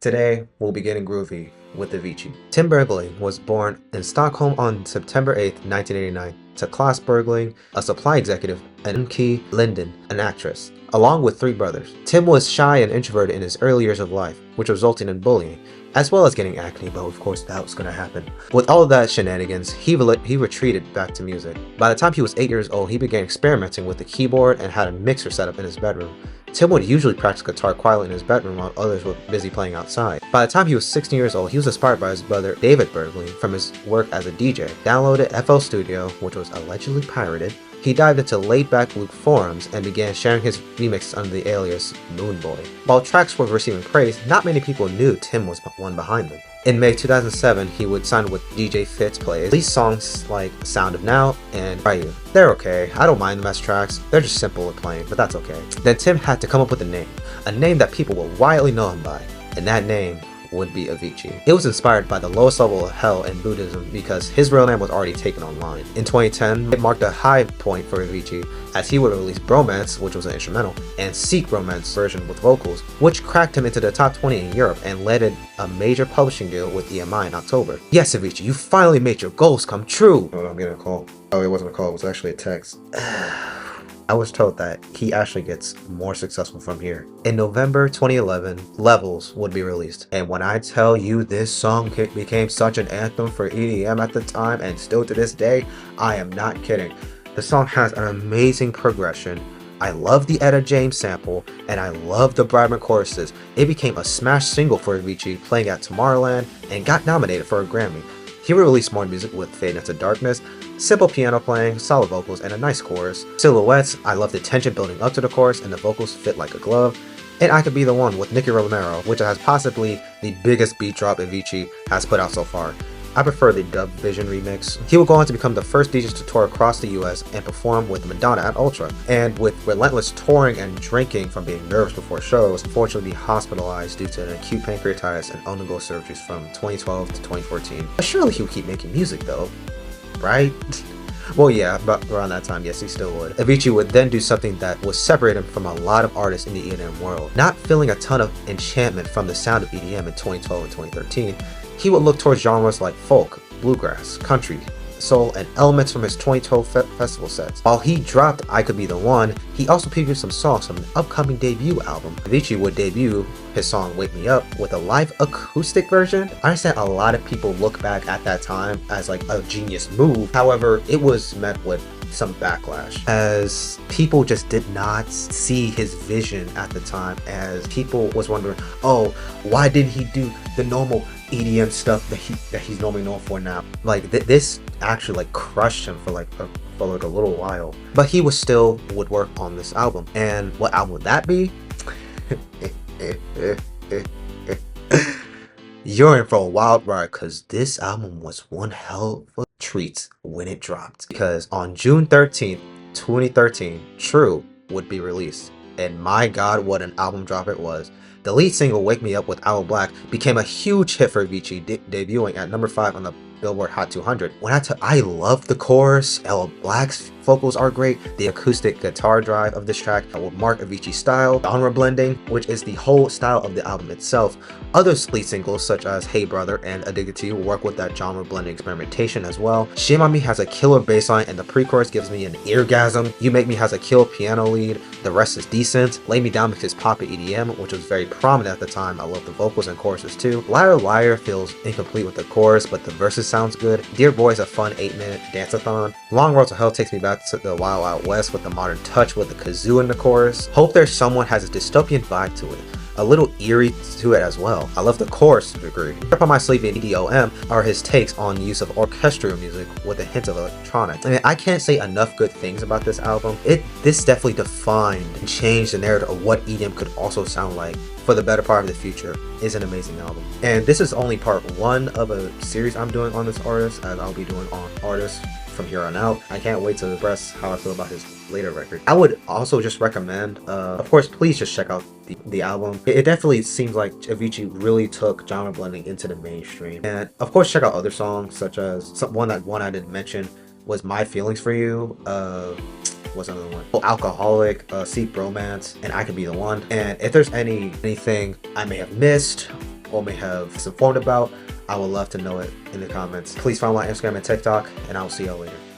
Today, we'll be getting groovy with Avicii. Tim Bergling was born in Stockholm on September 8, 1989, to Claes Bergling, a supply executive, and Key Linden, an actress, along with three brothers. Tim was shy and introverted in his early years of life, which resulted in bullying, as well as getting acne, but of course that was going to happen. With all of that shenanigans, he retreated back to music. By the time he was 8 years old, he began experimenting with the keyboard and had a mixer set up in his bedroom. Tim would usually practice guitar quietly in his bedroom while others were busy playing outside. By the time he was 16 years old, he was inspired by his brother David Bergling from his work as a DJ. Downloaded FL Studio, which was allegedly pirated. He dived into laid-back loop forums and began sharing his remixes under the alias Moonboy. While tracks were receiving praise, not many people knew Tim was one behind them. In May 2007, he would sign with DJ Fitz Plays, released songs like Sound of Now and Try You. They're okay, I don't mind them as tracks, they're just simple and plain, but that's okay. Then Tim had to come up with a name that people will widely know him by, and that name would be Avicii. It was inspired by the lowest level of hell in Buddhism because his real name was already taken online. In 2010, it marked a high point for Avicii as he would release Bromance, which was an instrumental, and Seek Romance version with vocals, which cracked him into the top 20 in Europe and led in a major publishing deal with EMI in October. Yes, Avicii, you finally made your goals come true! Oh, I'm getting a call. Oh, it wasn't a call, it was actually a text. I was told that he actually gets more successful from here. In November 2011, Levels would be released. And when I tell you this song became such an anthem for EDM at the time and still to this day, I am not kidding. The song has an amazing progression. I love the Etta James sample, and I love the vibrant choruses. It became a smash single for Avicii, playing at Tomorrowland, and got nominated for a Grammy. He would release more music with Fade Into Darkness, simple piano playing, solid vocals, and a nice chorus. Silhouettes, I love the tension building up to the chorus and the vocals fit like a glove. And I Could Be the One with Nicky Romero, which has possibly the biggest beat drop Avicii has put out so far. I prefer the Dub Vision remix. He would go on to become the first DJ to tour across the US and perform with Madonna at Ultra. And with relentless touring and drinking from being nervous before shows, unfortunately hospitalized due to an acute pancreatitis and on-the-go surgeries from 2012 to 2014. But surely he would keep making music though, right? Well, yeah, but around that time, yes, he still would. Avicii would then do something that would separate him from a lot of artists in the EDM world. Not feeling a ton of enchantment from the sound of EDM in 2012 and 2013, he would look towards genres like folk, bluegrass, country, soul, and elements from his 2012 festival sets. While he dropped I Could Be the One, he also previewed some songs from the upcoming debut album. Avicii would debut his song Wake Me Up with a live acoustic version. I understand a lot of people look back at that time as like a genius move. However, it was met with some backlash as people just did not see his vision at the time, as people was wondering, oh, why didn't he do the normal EDM stuff that he's normally known for now? Like this actually like crushed him for a little while, but he would work on this album. And what album would that be? You're in for a wild ride, because this album was one hell of a treat when it dropped. Because on June 13th, 2013, True would be released. And my god, what an album drop it was. The lead single, Wake Me Up with Owl Black, became a huge hit for Avicii, debuting at number 5 on the Billboard Hot 200. I love the chorus. Ella Black's vocals are great. The acoustic guitar drive of this track will mark Avicii's style. Genre blending, which is the whole style of the album itself. Other lead singles such as Hey Brother and Addicted to You will work with that genre blending experimentation as well. Shame on Me has a killer bass line and the pre-chorus gives me an eargasm. You Make Me has a killer piano lead. The Rest is decent. Lay Me Down because pop EDM, which was very prominent at the time. I love the vocals and choruses too. Liar Liar feels incomplete with the chorus, but the verses sounds good. Dear Boy is a fun 8-minute dance-a-thon. Long Road to Hell takes me back to the Wild Wild West with the modern touch with the kazoo in the chorus. Hope There's Someone has a dystopian vibe to it, a little eerie to it as well. I love the chorus to a degree. Up on My Sleeve in EDOM are his takes on the use of orchestral music with a hint of electronic. I mean, I can't say enough good things about this album. This definitely defined and changed the narrative of what EDM could also sound like for the better part of the future. It's an amazing album. And this is only part 1 of a series I'm doing on this artist, as I'll be doing on artists from here on out. I can't wait to express how I feel about his later record. I would also just recommend, of course, please just check out the album. It definitely seems like Avicii really took genre blending into the mainstream. And of course, check out other songs, such as one I didn't mention was My Feelings for You. What's another one? Oh, Alcoholic, Seek Bromance, and I Could Be the One. And if there's anything I may have missed or may have informed about, I would love to know it in the comments. Please follow my Instagram and TikTok, and I'll see y'all later.